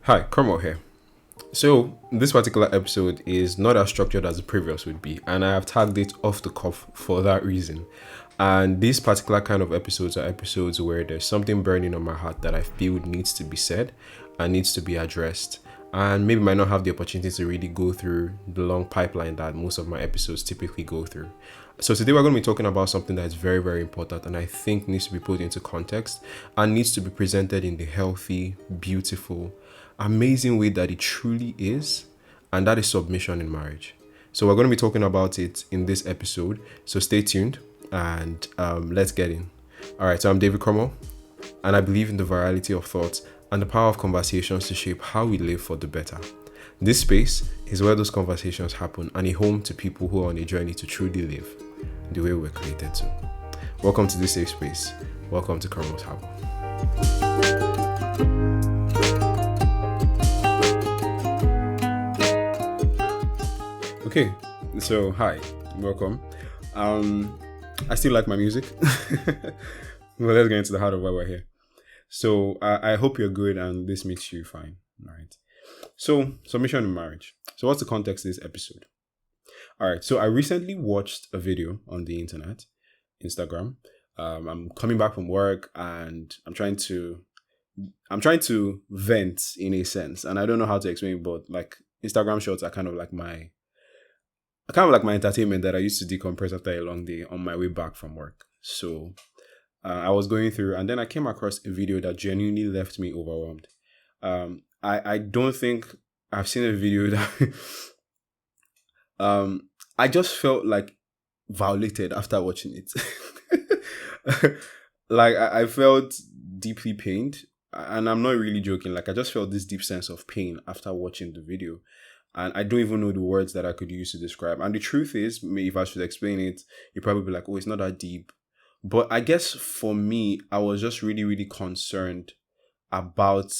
Hi, Cromwell here. So, this particular episode is not as structured as the previous would be, and I have tagged it off the cuff for that reason. And these particular kind of episodes are episodes where there's something burning on my heart that I feel needs to be said and needs to be addressed. And maybe might not have the opportunity to really go through the long pipeline that most of my episodes typically go through. So today we're going to be talking about something that is very, very important and I think needs to be put into context and needs to be presented in the healthy, beautiful, amazing way that it truly is, and that is submission in marriage. So we're going to be talking about it in this episode. So stay tuned and let's get in. All right, so I'm David Cromwell, and I believe in the virality of thoughts and the power of conversations to shape how we live for the better. This space is where those conversations happen and a home to people who are on a journey to truly live the way we're created to. Welcome to this safe space. Welcome to Cromwell's Harbor. Okay, so hi, welcome. I still like my music. Well, let's get into the heart of why we're here. So I hope you're good and this makes you fine. All right. So submission in marriage. So what's the context of this episode? All right. So I recently watched a video on the internet, Instagram. I'm coming back from work and I'm trying to vent in a sense, and I don't know how to explain it, but like Instagram shorts are kind of like my entertainment that I used to decompress after a long day on my way back from work. So I was going through, and then I came across a video that genuinely left me overwhelmed. I don't think I've seen a video that I just felt like violated after watching it. Like I felt deeply pained, and I'm not really joking. Like I just felt this deep sense of pain after watching the video, and I don't even know the words that I could use to describe. And the truth is, if I should explain it, you'd probably be like, "Oh, it's not that deep." But I guess for me, I was just really, really concerned about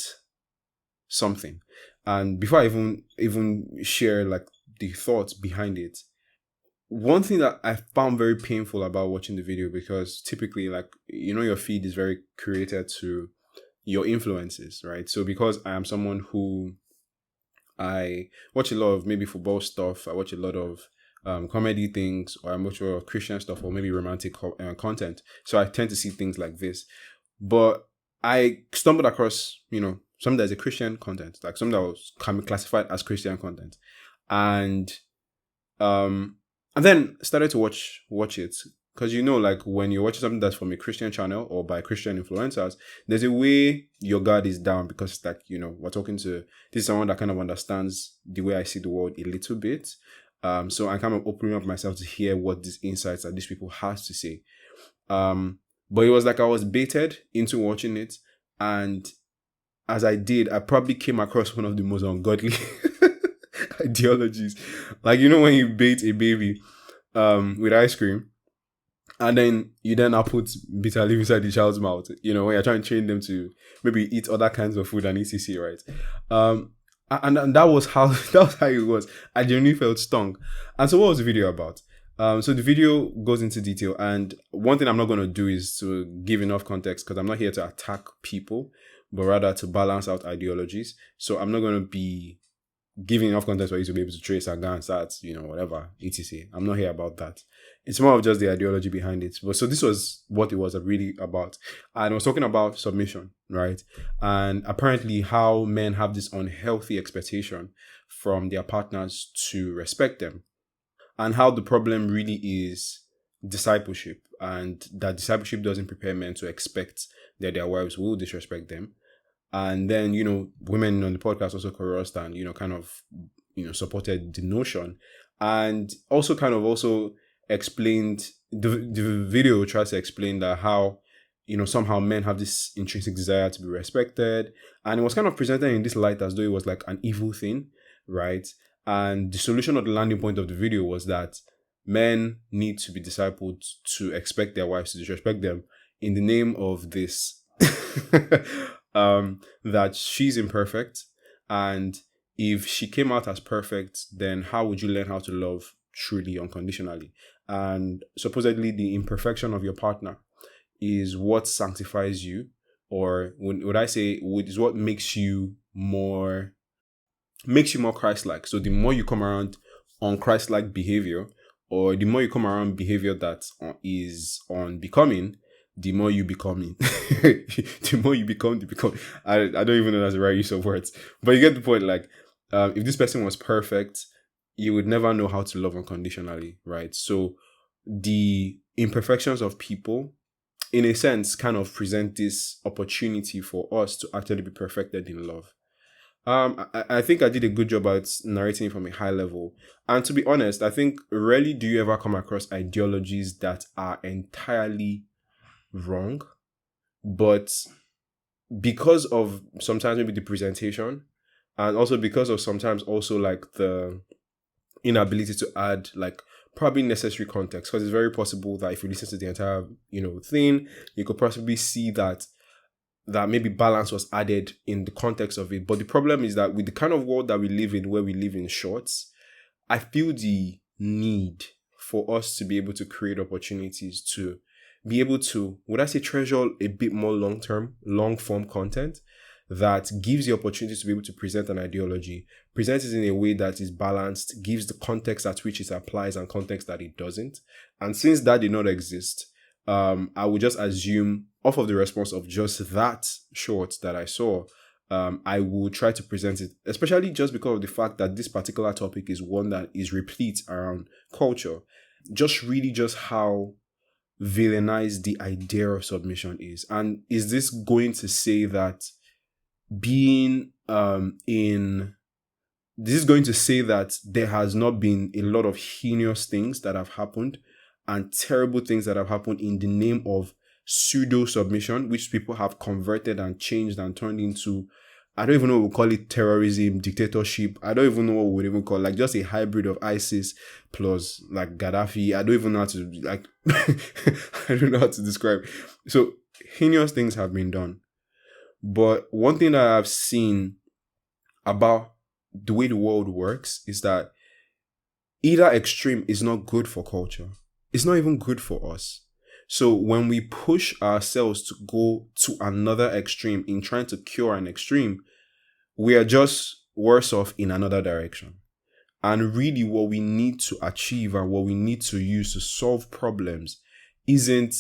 something. And before I even share like the thoughts behind it, one thing that I found very painful about watching the video, because typically, like, your feed is very curated to your influences, right? So because I am someone who I watch a lot of maybe football stuff, I watch a lot of comedy things, or I watch a lot of Christian stuff, or maybe romantic content. So I tend to see things like this. But I stumbled across, something that's a Christian content, like something that was classified as Christian content, and um, and then started to watch it. Because like when you're watching something that's from a Christian channel or by Christian influencers, there's a way your guard is down, because it's like, we're talking to this is someone that kind of understands the way I see the world a little bit. So I'm kind of opening up myself to hear what these insights that these people has to say. But it was like I was baited into watching it, and as I did, I probably came across one of the most ungodly ideologies. Like, when you bait a baby with ice cream, and then you then now put bitter leaf inside the child's mouth, when you're trying to train them to maybe eat other kinds of food and etc. Right? And that was how it was. I genuinely felt stung. And so what was the video about? So the video goes into detail, and one thing I'm not going to do is to give enough context, because I'm not here to attack people, but rather to balance out ideologies. So I'm not going to be giving enough context for you to be able to trace and go and start, whatever, etc. I'm not here about that. It's more of just the ideology behind it. But so this was what it was really about. And I was talking about submission, right? And apparently how men have this unhealthy expectation from their partners to respect them. And how the problem really is discipleship. And that discipleship doesn't prepare men to expect that their wives will disrespect them. And then, women on the podcast also chorused and, kind of, supported the notion. And also kind of also explained, the video tries to explain that how, somehow men have this intrinsic desire to be respected. And it was kind of presented in this light as though it was like an evil thing, right? And the solution or the landing point of the video was that men need to be discipled to expect their wives to disrespect them in the name of this. That she's imperfect, and if she came out as perfect, then how would you learn how to love truly unconditionally? And supposedly the imperfection of your partner is what sanctifies you, or would I say is what makes you more, makes you more Christ-like. So the more you come around on Christ-like behavior, or the more you come around behavior that is unbecoming, the more you becoming. The more you become, the become. I don't even know that's the right use of words, but you get the point. Like, if this person was perfect, you would never know how to love unconditionally, right? So the imperfections of people, in a sense, kind of present this opportunity for us to actually be perfected in love. I think I did a good job at narrating from a high level. And to be honest, I think rarely do you ever come across ideologies that are entirely wrong. But because of sometimes maybe the presentation, and also because of sometimes also like the inability to add like probably necessary context, because it's very possible that if you listen to the entire thing, you could possibly see that maybe balance was added in the context of it. But the problem is that with the kind of world that we live in, where we live in shorts, I feel the need for us to be able to create opportunities to be able to, would I say, treasure a bit more long form content that gives the opportunity to be able to present an ideology, present it in a way that is balanced, gives the context at which it applies and context that it doesn't. And since that did not exist, I would just assume, off of the response of just that short that I saw, I would try to present it, especially just because of the fact that this particular topic is one that is replete around culture. Just how villainized the idea of submission is. And is this going to say that being this is going to say that there has not been a lot of heinous things that have happened and terrible things that have happened in the name of pseudo submission, which people have converted and changed and turned into, I don't even know what we call it, terrorism, dictatorship. I don't even know what we would even call it, like just a hybrid of ISIS plus like Gaddafi. I don't even know how to like I don't know how to describe. So heinous things have been done. But one thing that I've seen about the way the world works is that either extreme is not good for culture. It's not even good for us. So when we push ourselves to go to another extreme in trying to cure an extreme, we are just worse off in another direction. And really what we need to achieve and what we need to use to solve problems isn't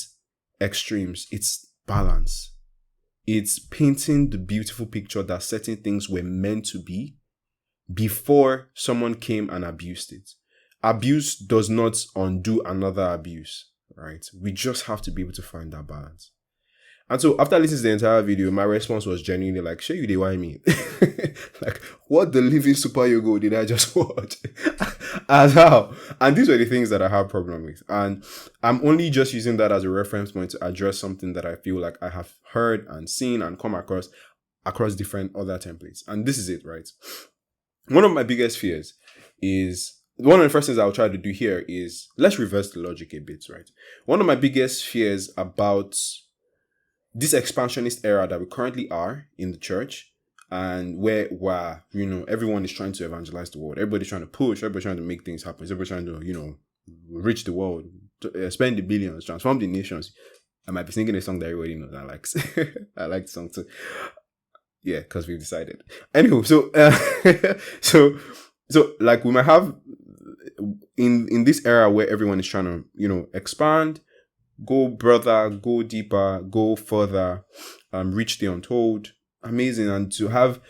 extremes, it's balance. It's painting the beautiful picture that certain things were meant to be before someone came and abused it. Abuse does not undo another abuse, right? We just have to be able to find that balance. And so after listening to the entire video, my response was genuinely like, "Show you the why me?" Like, what the living super yogo did I just watch? As how? And these were the things that I have problem with. And I'm only just using that as a reference point to address something that I feel like I have heard and seen and come across different other templates. And this is it, right? One of my biggest fears is, one of the first things I'll try to do here is, let's reverse the logic a bit, right? One of my biggest fears about this expansionist era that we currently are in the church, and where everyone is trying to evangelize the world, everybody's trying to push, everybody's trying to make things happen, everybody's trying to reach the world, spend the billions, transform the nations. I might be singing a song that everybody knows and likes. I like the song too. Yeah, because we've decided. Anywho, so like we might have in this era where everyone is trying to expand, go brother, go deeper, go further, reach the untold, amazing, and to have,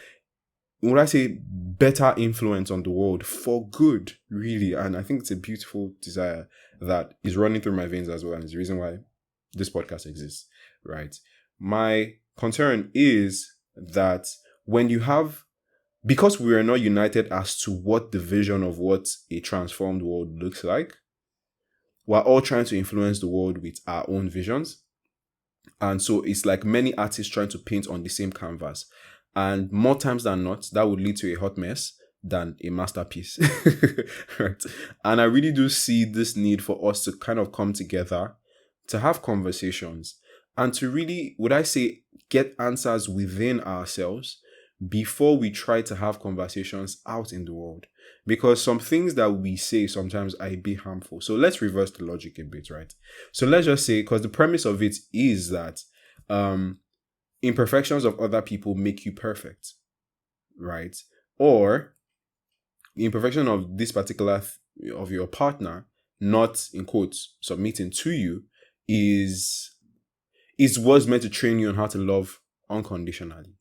would I say, better influence on the world for good, really. And I think it's a beautiful desire that is running through my veins as well, and it's the reason why this podcast exists, right? My concern is that when you have, because we are not united as to what the vision of what a transformed world looks like, we're all trying to influence the world with our own visions. And so it's like many artists trying to paint on the same canvas. And more times than not, that would lead to a hot mess than a masterpiece. Right? And I really do see this need for us to kind of come together, to have conversations, and to really, would I say, get answers within ourselves before we try to have conversations out in the world. Because some things that we say sometimes are a bit harmful. So let's reverse the logic a bit, right? So let's just say, because the premise of it is that imperfections of other people make you perfect. right? Or the imperfection of this particular of your partner not, in quotes, submitting to you is what's meant to train you on how to love unconditionally.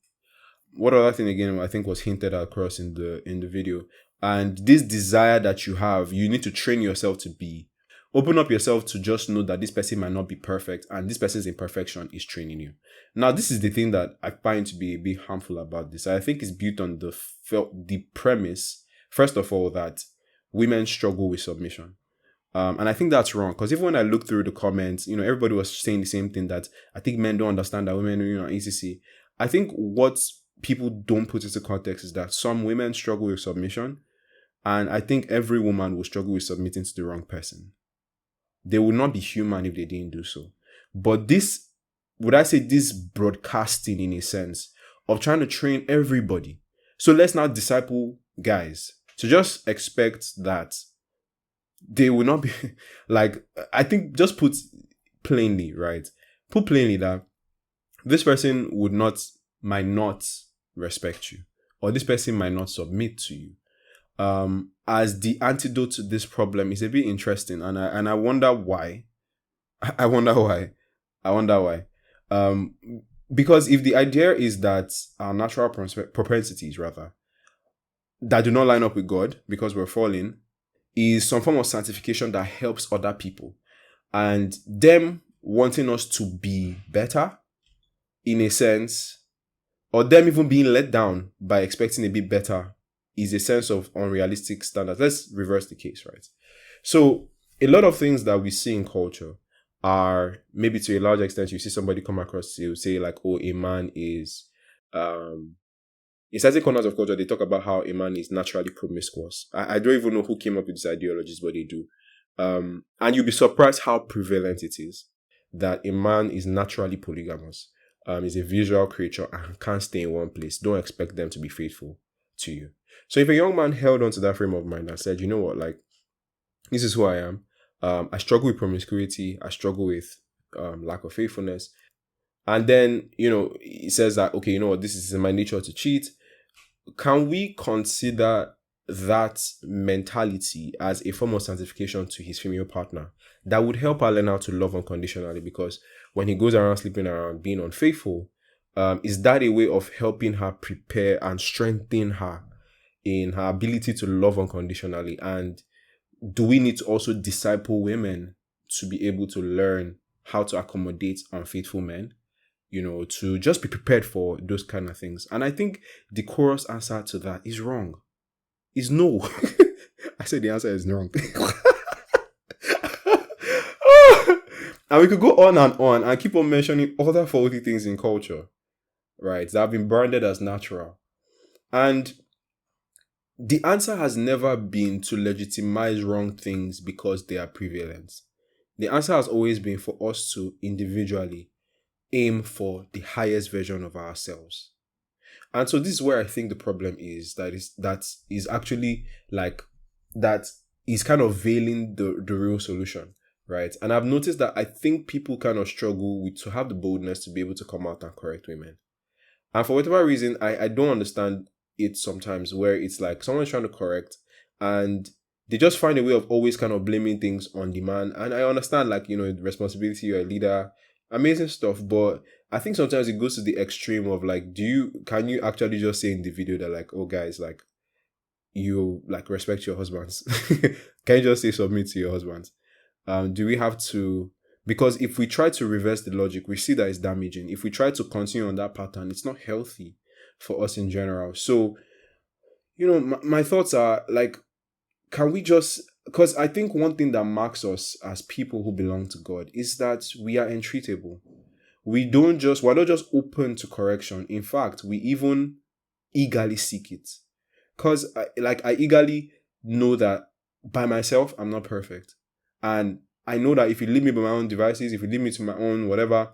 What other thing again I think was hinted across in the video, and this desire that you have, you need to train yourself to be. Open up yourself to just know that this person might not be perfect, and this person's imperfection is training you. Now, this is the thing that I find to be a bit harmful about this. I think it's built on the premise, first of all, that women struggle with submission. And I think that's wrong, because even when I look through the comments, everybody was saying the same thing, that I think men don't understand that women, are ECC. I think what people don't put into context is that some women struggle with submission, and I think every woman will struggle with submitting to the wrong person. They would not be human if they didn't do so. But this broadcasting, in a sense, of trying to train everybody. So let's now disciple guys to just expect that they will not be like, I think just put plainly that this person might not respect you, or this person might not submit to you. As the antidote to this problem is a bit interesting, and I wonder why. I wonder why. Because if the idea is that our natural propensities, rather, that do not line up with God because we're fallen, is some form of sanctification that helps other people, and them wanting us to be better, in a sense, or them even being let down by expecting a bit better, is a sense of unrealistic standards. Let's reverse the case, right? So a lot of things that we see in culture are, maybe to a large extent, you see somebody come across to say like, oh, a man is, in certain corners of culture, they talk about how a man is naturally promiscuous. I don't even know who came up with these ideologies, but they do. And you'll be surprised how prevalent it is that a man is naturally polygamous, is a visual creature and can't stay in one place. Don't expect them to be faithful to you. So if a young man held on to that frame of mind and said, you know what, like, this is who I am. I struggle with promiscuity. I struggle with lack of faithfulness. And then, he says that, okay, you know what, this is in my nature to cheat. Can we consider that mentality as a form of sanctification to his female partner that would help her learn how to love unconditionally? Because when he goes around sleeping around being unfaithful, is that a way of helping her prepare and strengthen her in her ability to love unconditionally? And do we need to also disciple women to be able to learn how to accommodate unfaithful men? To just be prepared for those kind of things. And I think the chorus answer to that is wrong. Is no. I said the answer is wrong. And we could go on and keep on mentioning other faulty things in culture, right, that have been branded as natural. And the answer has never been to legitimize wrong things because they are prevalent. The answer has always been for us to individually aim for the highest version of ourselves. And so this is where I think the problem is, that is actually like, that is kind of veiling the real solution, right? And I've noticed that I think people kind of struggle with to have the boldness to be able to come out and correct women. And for whatever reason, I don't understand it sometimes, where it's like someone's trying to correct and they just find a way of always kind of blaming things on the man. And I understand, like, responsibility, you're a leader, amazing stuff, but I think sometimes it goes to the extreme of like, can you actually just say in the video that like, oh guys, like, you like respect your husbands? Can you just say submit to your husbands? Do we have to? Because if we try to reverse the logic, we see that it's damaging. If we try to continue on that pattern, it's not healthy for us in general. So, my thoughts are like, can we just, because I think one thing that marks us as people who belong to God is that we are entreatable. We're not just open to correction. In fact, we even eagerly seek it. Because I eagerly know that by myself, I'm not perfect. And I know that if you leave me by my own devices, if you leave me to my own whatever,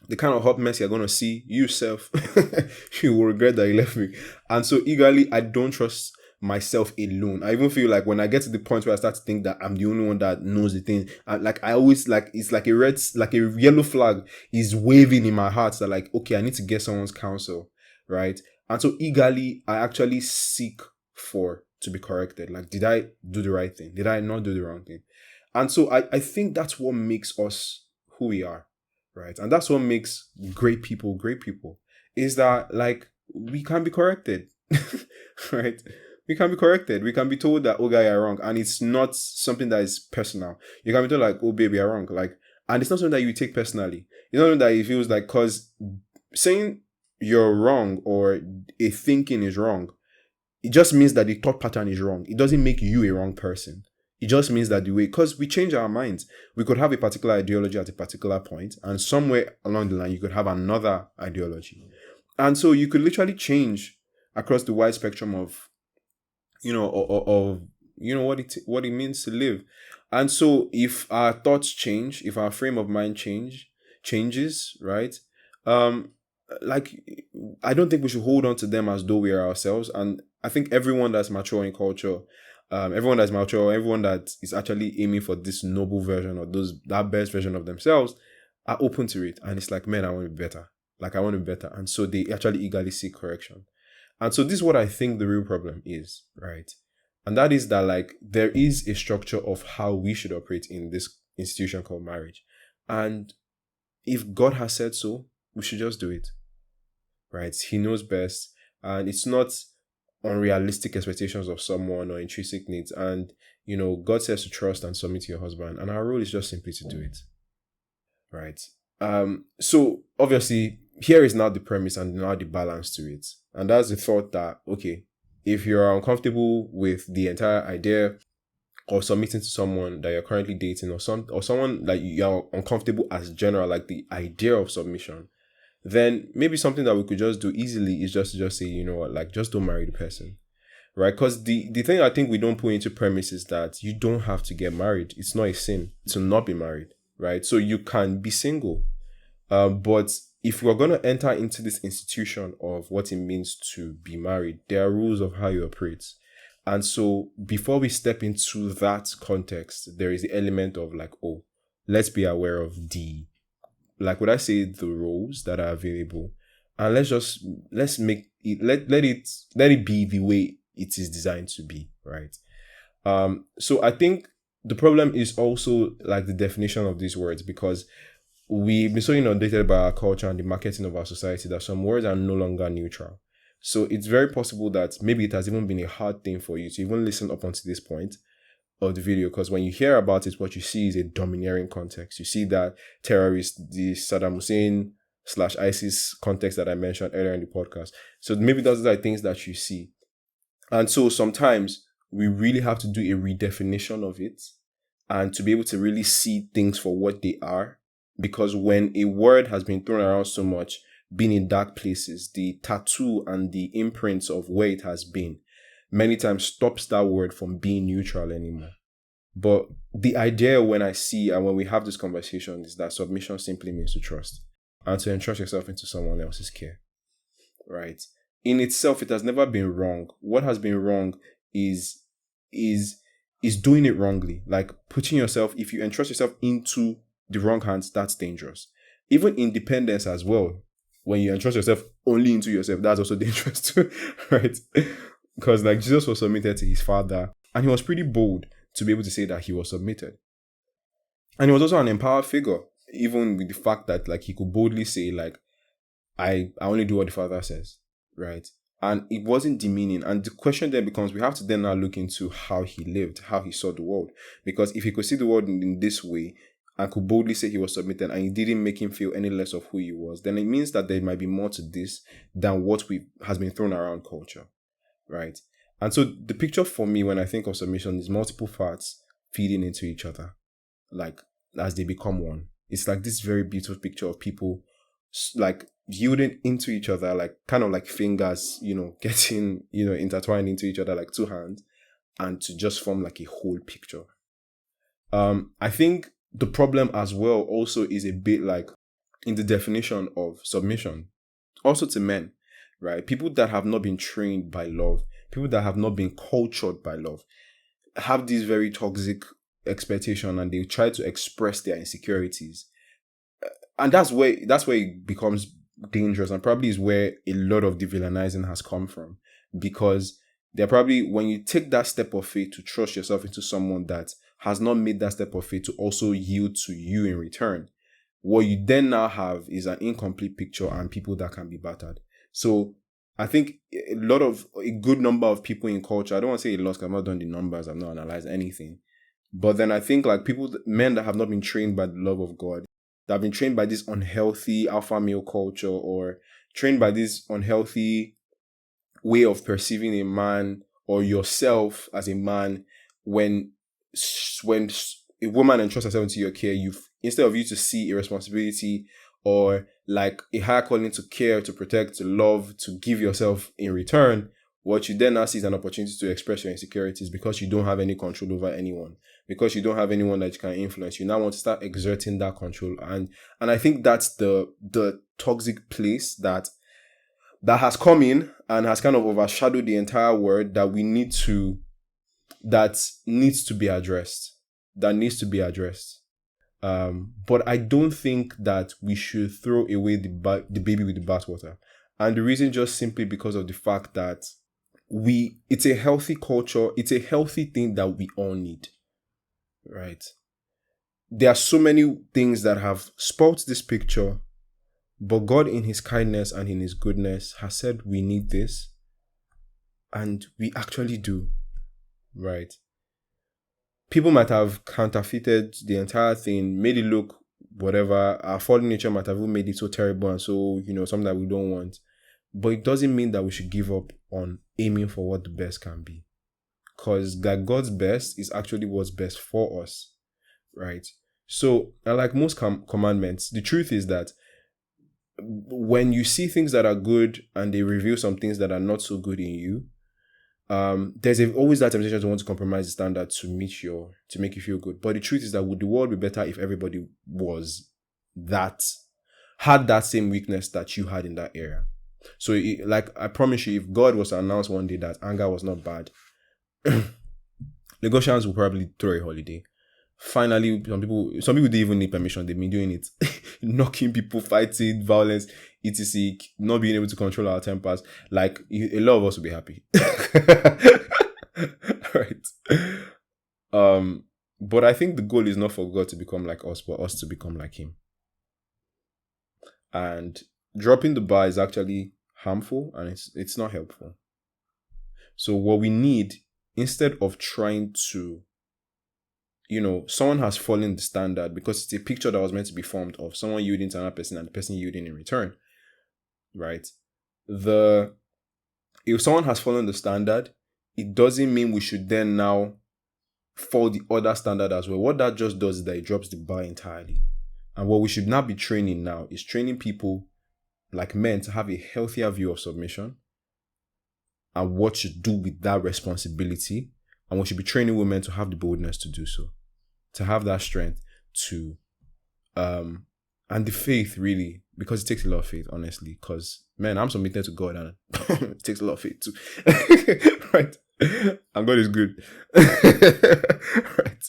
the kind of hot mess you're going to see, yourself, you will regret that you left me. And so eagerly, I don't trust myself alone. I even feel like when I get to the point where I start to think that I'm the only one that knows the thing, I always like, it's like a yellow flag is waving in my heart that like, okay, I need to get someone's counsel, right? And so eagerly, I actually seek for to be corrected. Like, did I do the right thing? Did I not do the wrong thing? And so I think that's what makes us who we are, right? And that's what makes great people, is that like we can be corrected, right? We can be corrected. We can be told that, oh, guy, you're wrong. And it's not something that is personal. You can be told like, oh, baby, you're wrong. Like, and it's not something that you take personally. It's not something that it feels like, because saying you're wrong or a thinking is wrong, it just means that the thought pattern is wrong. It doesn't make you a wrong person. It just means that the way, because we change our minds. We could have a particular ideology at a particular point, and somewhere along the line, you could have another ideology. And so you could literally change across the wide spectrum of, what it means to live. And so if our thoughts change, if our frame of mind changes, right? Like, I don't think we should hold on to them as though we are ourselves. And I think everyone that's mature in culture, everyone that is actually aiming for this noble version or that best version of themselves are open to it. And it's like, man, I want to be better. Like, I want to be better. And so they actually eagerly seek correction. And so this is what I think the real problem is, right? And that is that, like, there is a structure of how we should operate in this institution called marriage. And if God has said so, we should just do it, right? He knows best. And it's not unrealistic expectations of someone or intrinsic needs. And, God says to trust and submit to your husband. And our role is just simply to do it, right? So obviously, here is now the premise and now the balance to it. And that's the thought that, okay, if you're uncomfortable with the entire idea of submitting to someone that you're currently dating, or someone that you're uncomfortable as general, like the idea of submission, then maybe something that we could just do easily is just say, you know what, like, just don't marry the person, right? Because the thing I think we don't put into premise is that you don't have to get married. It's not a sin to not be married, right? So you can be single. But if we're going to enter into this institution of what it means to be married, there are rules of how you operate. And so before we step into that context, there is the element of like, oh, let's be aware of the roles that are available. And let's make it, let it be the way it is designed to be, right? So I think the problem is also like the definition of these words, because we've been so inundated by our culture and the marketing of our society that some words are no longer neutral. So it's very possible that maybe it has even been a hard thing for you to even listen up until this point of the video, because when you hear about it, what you see is a domineering context. You see that terrorists, the Saddam Hussein / ISIS context that I mentioned earlier in the podcast. So maybe those are things that you see. And so sometimes we really have to do a redefinition of it and to be able to really see things for what they are. Because when a word has been thrown around so much, being in dark places, the tattoo and the imprints of where it has been many times stops that word from being neutral anymore. But the idea when I see and when we have this conversation is that submission simply means to trust and to entrust yourself into someone else's care, right? In itself, it has never been wrong. What has been wrong is doing it wrongly. Like putting yourself, if you entrust yourself into the wrong hands, that's dangerous. Even independence as well. When you entrust yourself only into yourself, that's also dangerous too, right? Because like Jesus was submitted to his Father, and he was pretty bold to be able to say that he was submitted. And he was also an empowered figure, even with the fact that like he could boldly say like, I only do what the Father says, right? And it wasn't demeaning. And the question then becomes, we have to then now look into how he lived, how he saw the world. Because if he could see the world in this way, and could boldly say he was submitted, and it didn't make him feel any less of who he was, then it means that there might be more to this than what has been thrown around culture, right? And so the picture for me when I think of submission is multiple parts feeding into each other, like as they become one. It's like this very beautiful picture of people like yielding into each other, like kind of like fingers, getting, intertwined into each other like two hands, and to just form like a whole picture. I think the problem as well also is a bit like in the definition of submission, also to men, right? People that have not been trained by love, people that have not been cultured by love, have this very toxic expectation, and they try to express their insecurities. And that's where it becomes dangerous, and probably is where a lot of the villainizing has come from. Because they're probably, when you take that step of faith to trust yourself into someone that has not made that step of faith to also yield to you in return, what you then now have is an incomplete picture and people that can be battered. So I think a good number of people in culture, I don't want to say a lot because I've not done the numbers, I've not analyzed anything. But then I think like men that have not been trained by the love of God, that have been trained by this unhealthy alpha male culture, or trained by this unhealthy way of perceiving a man or yourself as a man, when a woman entrusts herself into your care, instead of you to see a responsibility or like a higher calling to care, to protect, to love, to give yourself in return, what you then now see is an opportunity to express your insecurities because you don't have any control over anyone, because you don't have anyone that you can influence. You now want to start exerting that control, and I think that's the toxic place that has come in and has kind of overshadowed the entire world that needs to be addressed. But I don't think that we should throw away the baby with the bathwater. And the reason just simply because of the fact that it's a healthy culture, it's a healthy thing that we all need, right? There are so many things that have spoilt this picture, but God in his kindness and in his goodness has said we need this, and we actually do, right? People might have counterfeited the entire thing, made it look whatever. Our fallen nature might have made it so terrible and so, something that we don't want. But it doesn't mean that we should give up on aiming for what the best can be. Because God's best is actually what's best for us, right? So, like most commandments, the truth is that when you see things that are good and they reveal some things that are not so good in you, there's always that temptation to want to compromise the standard to make you feel good. But the truth is that would the world be better if everybody had that same weakness that you had in that area? So I promise you, if God was to announce one day that anger was not bad, Lagosians will probably throw a holiday. Finally, some people don't even need permission. They've been doing it. Knocking people, fighting, violence, etc. Not being able to control our tempers. Like, a lot of us will be happy. Right. But I think the goal is not for God to become like us, but us to become like him. And dropping the bar is actually harmful, and it's not helpful. So what we need, instead of trying to, someone has fallen the standard because it's a picture that was meant to be formed of someone yielding to another person and the person yielding in return, right? If someone has fallen the standard, it doesn't mean we should then now fall the other standard as well. What that just does is that it drops the bar entirely. And what we should not be training now is training people like men to have a healthier view of submission and what to do with that responsibility. And we should be training women to have the boldness to do so, to have that strength to, and the faith really, because it takes a lot of faith, honestly, because, man, I'm submitted to God and it takes a lot of faith too, right? And God is good, right?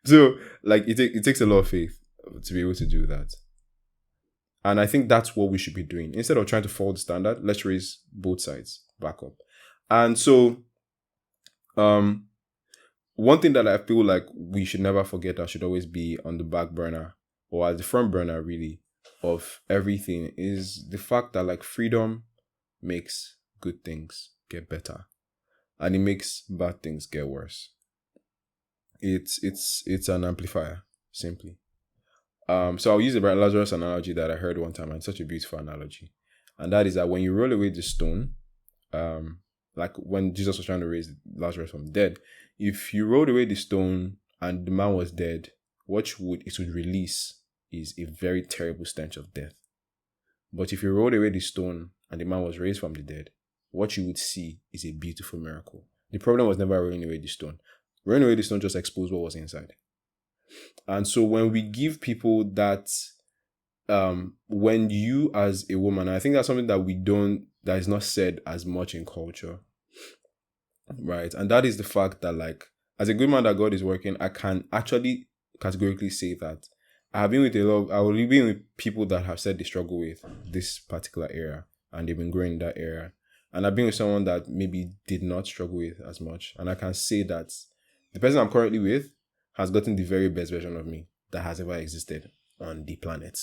So, it takes a lot of faith to be able to do that. And I think that's what we should be doing. Instead of trying to follow the standard, let's raise both sides back up. And so, one thing that I feel like we should never forget, that should always be on the back burner, or at the front burner really, of everything, is the fact that freedom makes good things get better, and it makes bad things get worse. It's an amplifier, simply. So I'll use the Lazarus analogy that I heard one time, and it's such a beautiful analogy. And that is that when you roll away the stone, like when Jesus was trying to raise Lazarus from the dead, if you rolled away the stone and the man was dead, what it would release is a very terrible stench of death. But if you rolled away the stone and the man was raised from the dead, what you would see is a beautiful miracle. The problem was never rolling away the stone. Rolling away the stone just exposed what was inside. And so when we give people that, when you as a woman, I think that's something that is not said as much in culture, right? And that is the fact that as a good man that God is working, I can actually categorically say that I will be with people that have said they struggle with this particular area and they've been growing in that area. And I've been with someone that maybe did not struggle with as much. And I can say that the person I'm currently with has gotten the very best version of me that has ever existed on the planet.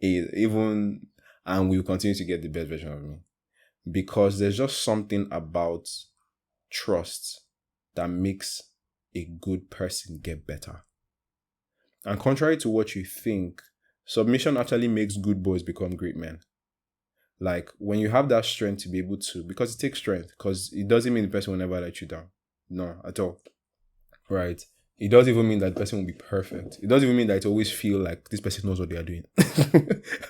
Even, and will continue to get the best version of me. Because there's just something about trust that makes a good person get better. And contrary to what you think, submission actually makes good boys become great men. Like, when you have that strength to be able to, because it takes strength, because it doesn't mean the person will never let you down. No, at all. Right? It doesn't even mean that the person will be perfect. It doesn't even mean that it always feel like this person knows what they are doing.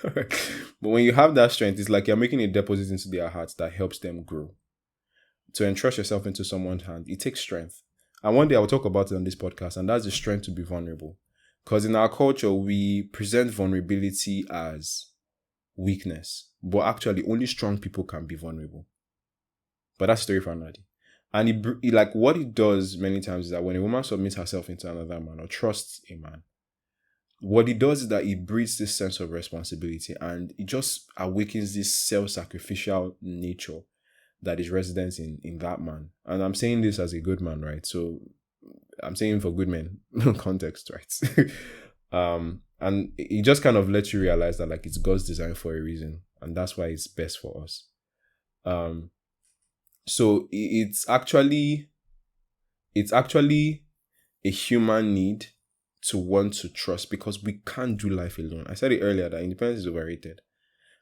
Right? But when you have that strength, it's like you're making a deposit into their hearts that helps them grow. To entrust yourself into someone's hand, it takes strength. And one day I will talk about it on this podcast, and that's the strength to be vulnerable. Because in our culture, we present vulnerability as weakness, but actually only strong people can be vulnerable. But that's a story for another day. And it like what it does many times is that when a woman submits herself into another man or trusts a man, what it does is that it breeds this sense of responsibility, and it just awakens this self-sacrificial nature that is resident in that man. And I'm saying this as a good man, right? So I'm saying for good men context, right? And it just kind of lets you realize that like it's God's design for a reason, and that's why it's best for us. So it's actually a human need to want to trust, because we can't do life alone. I said it earlier that independence is overrated.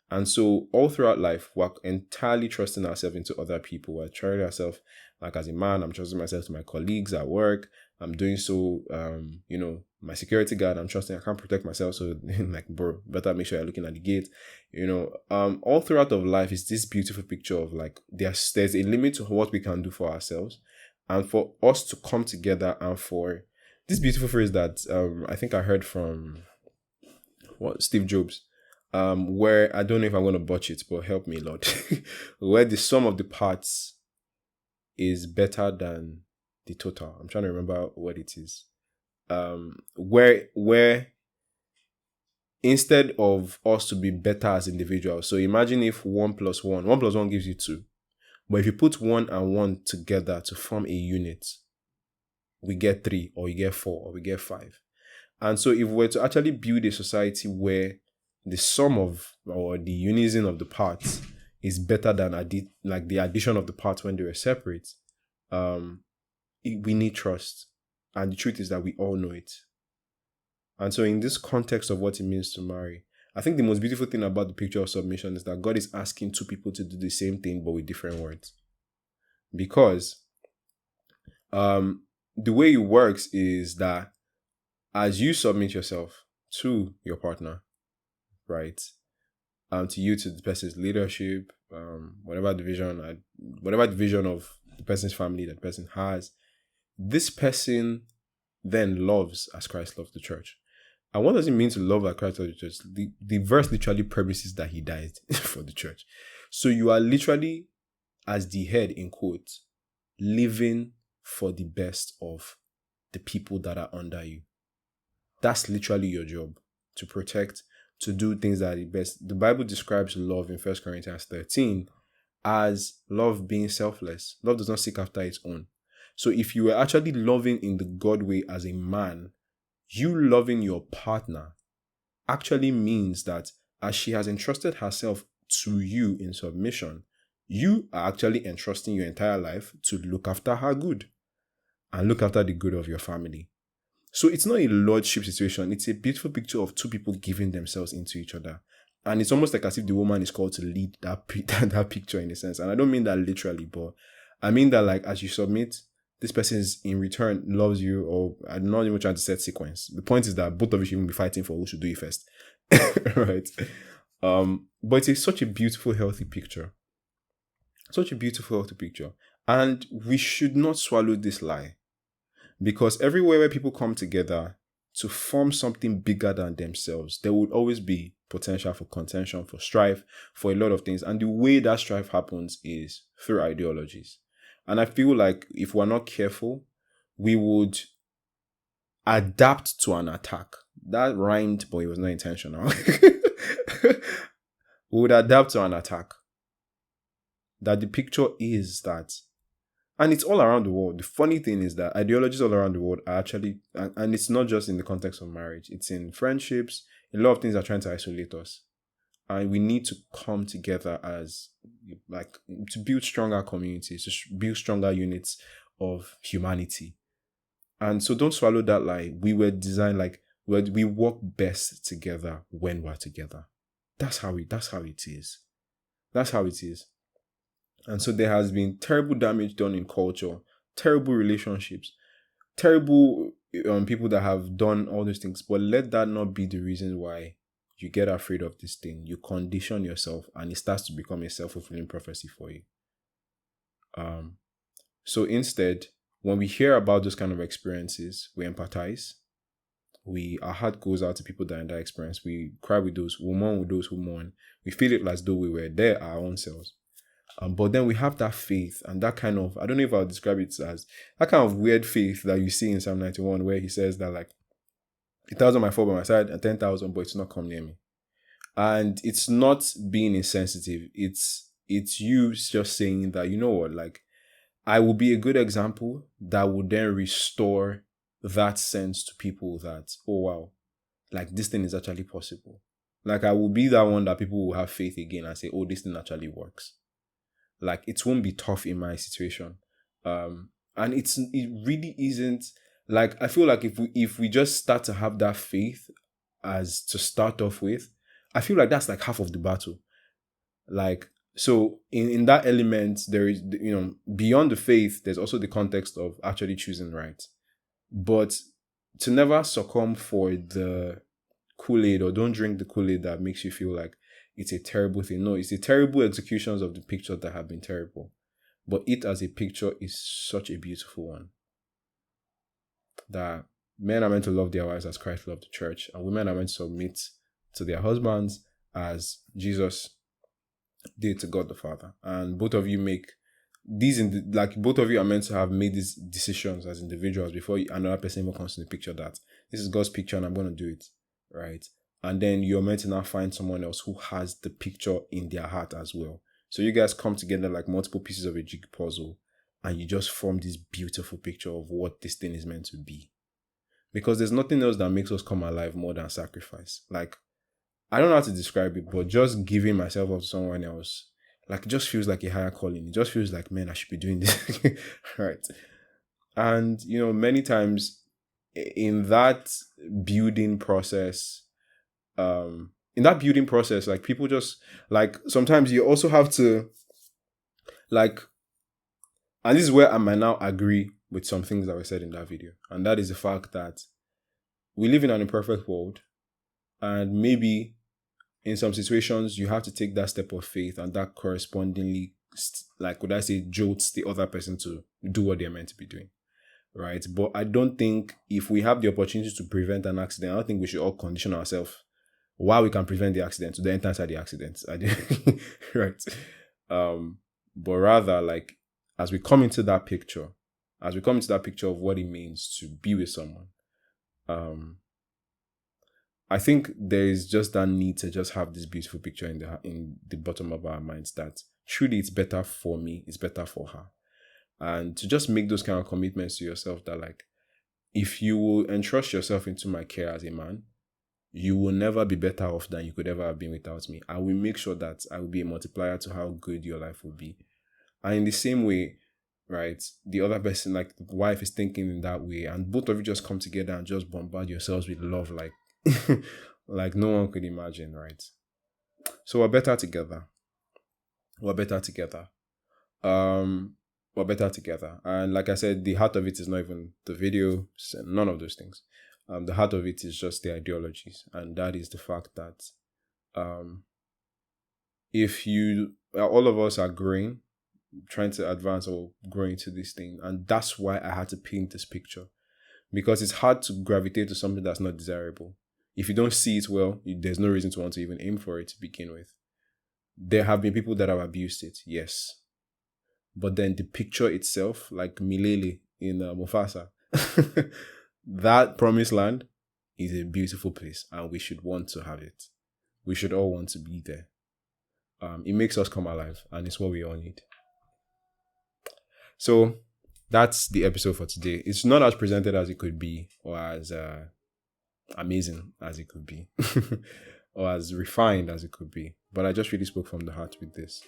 And so all throughout life, we're entirely trusting ourselves into other people. We're trusting ourselves, like as a man, I'm trusting myself to my colleagues at work. I'm doing so, my security guard, I'm trusting I can't protect myself. So like, bro, better make sure you're looking at the gate. All throughout of life is this beautiful picture of like, there's a limit to what we can do for ourselves, and for us to come together, and for this beautiful phrase that I think I heard from Steve Jobs. Where I don't know if I'm going to botch it, but help me, Lord. Where the sum of the parts is better than the total. I'm trying to remember what it is. Where instead of us to be better as individuals, so imagine if 1 + 1 gives you 2. But if you put 1 and 1 together to form a unit, we get 3, or you get 4, or we get 5. And so if we were to actually build a society where the sum of, or the unison of the parts is better than the addition of the parts when they were separate, we need trust. And the truth is that we all know it. And so in this context of what it means to marry, I think the most beautiful thing about the picture of submission is that God is asking two people to do the same thing, but with different words. Because the way it works is that as you submit yourself to your partner, right, to the person's leadership, whatever division of the person's family that the person has, this person then loves as Christ loved the church. And what does it mean to love as Christ loved the church? The verse literally premises that he died for the church. So you are literally, as the head, in quotes, living for the best of the people that are under you. That's literally your job, to protect, to do things that are the best. The Bible describes love in 1 Corinthians 13 as love being selfless. Love does not seek after its own. So if you were actually loving in the God way as a man, you loving your partner actually means that as she has entrusted herself to you in submission, you are actually entrusting your entire life to look after her good and look after the good of your family. So it's not a lordship situation. It's a beautiful picture of two people giving themselves into each other. And it's almost like as if the woman is called to lead that picture in a sense. And I don't mean that literally, but I mean that like as you submit, this person is in return loves you, or I'm not even trying to set sequence. The point is that both of you should even be fighting for who should do it first. Right? But it's such a beautiful, healthy picture. Such a beautiful, healthy picture. And we should not swallow this lie. Because everywhere where people come together to form something bigger than themselves, there would always be potential for contention, for strife, for a lot of things. And the way that strife happens is through ideologies. And I feel like if we're not careful, we would adapt to an attack That rhymed, but it was not intentional. We would adapt to an attack. That the picture is that, and it's all around the world. The funny thing is that ideologies all around the world are actually, and it's not just in the context of marriage, it's in friendships. A lot of things are trying to isolate us. And we need to come together as, like, to build stronger communities, to build stronger units of humanity. And so don't swallow that lie. We were designed like, we work best together when we're together. That's how it is. That's how it is. And so there has been terrible damage done in culture, terrible relationships, terrible people that have done all these things. But let that not be the reason why you get afraid of this thing. You condition yourself and it starts to become a self-fulfilling prophecy for you. So instead, when we hear about those kind of experiences, we empathize. Our heart goes out to people that are in that experience. We cry with those, we mourn with those who mourn. We feel it as though we were there, our own selves. But then we have that faith and that kind of, I don't know if I'll describe it as that kind of weird faith that you see in Psalm 91, where he says that, like, 1,000 might fall by my side and 10,000, but it's not come near me. And it's not being insensitive. It's you just saying that, you know what, like, I will be a good example that will then restore that sense to people that, oh wow, like, this thing is actually possible. Like, I will be that one that people will have faith again and say, oh, this thing actually works. Like, it won't be tough in my situation. And it really isn't, like, I feel like if we just start to have that faith as to start off with, I feel like that's like half of the battle. Like, so in that element, there is, beyond the faith, there's also the context of actually choosing right. But to never succumb for the Kool-Aid, or don't drink the Kool-Aid that makes you feel like it's a terrible thing. No, it's the terrible executions of the pictures that have been terrible. But it as a picture is such a beautiful one. That men are meant to love their wives as Christ loved the church, and women are meant to submit to their husbands as Jesus did to God the Father. And both of you make these, both of you are meant to have made these decisions as individuals before another person even comes in the picture that this is God's picture and I'm going to do it, right? And then you're meant to now find someone else who has the picture in their heart as well. So you guys come together like multiple pieces of a jig puzzle, and you just form this beautiful picture of what this thing is meant to be. Because there's nothing else that makes us come alive more than sacrifice. Like, I don't know how to describe it, but just giving myself up to someone else, like, it just feels like a higher calling. It just feels like, man, I should be doing this. Right. And, many times in that building process, like, people just, like, sometimes you also have to, like, and this is where I might now agree with some things that were said in that video. And that is the fact that we live in an imperfect world, and maybe in some situations you have to take that step of faith, and that correspondingly, like, would I say, jolts the other person to do what they're meant to be doing. Right. But I don't think if we have the opportunity to prevent an accident, I don't think we should all condition ourselves while we can prevent the accident to then enter inside the accident. Right. But rather, like, as we come into that picture of what it means to be with someone, I think there is just that need to just have this beautiful picture in the bottom of our minds that truly it's better for me, it's better for her. And to just make those kind of commitments to yourself that, like, if you will entrust yourself into my care as a man, you will never be better off than you could ever have been without me. I will make sure that I will be a multiplier to how good your life will be. And in the same way, right, the other person, like the wife, is thinking in that way, and both of you just come together and just bombard yourselves with love like like no one could imagine, right? So we're better together. We're better together. And like I said, the heart of it is not even the video, none of those things. The heart of it is just the ideologies, and that is the fact that if all of us are growing, trying to advance or grow into this thing, and that's why I had to paint this picture, because it's hard to gravitate to something that's not desirable. If you don't see it well, there's no reason to want to even aim for it to begin with. There have been people that have abused it, yes. But then the picture itself, like Milele in Mufasa, that promised land, is a beautiful place, and we should want to have it. We should all want to be there. It makes us come alive, and it's what we all need. So that's the episode for today. It's not as presented as it could be, or as amazing as it could be, or as refined as it could be. But I just really spoke from the heart with this.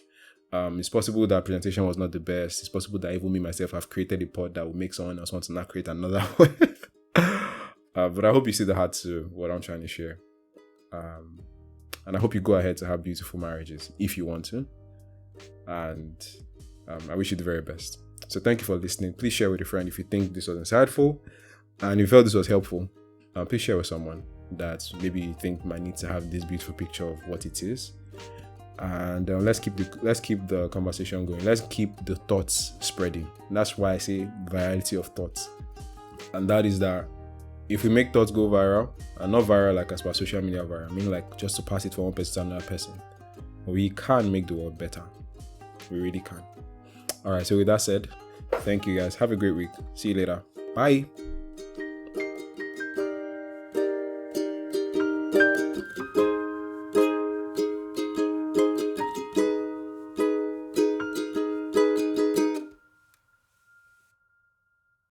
It's possible that presentation was not the best. It's possible that even me myself have created a pod that will make someone else want to not create another one. But I hope you see the heart to what I'm trying to share. And I hope you go ahead to have beautiful marriages if you want to. And I wish you the very best. So thank you for listening. Please share with a friend if you think this was insightful. And if you felt this was helpful, please share with someone that maybe you think might need to have this beautiful picture of what it is. And let's keep the conversation going. Let's keep the thoughts spreading. That's why I say variety of thoughts. And that is that if we make thoughts go viral, and not viral like as per social media viral, I mean like just to pass it from one person to another person, we can make the world better. We really can. All right, so with that said, thank you guys. Have a great week. See you later. Bye.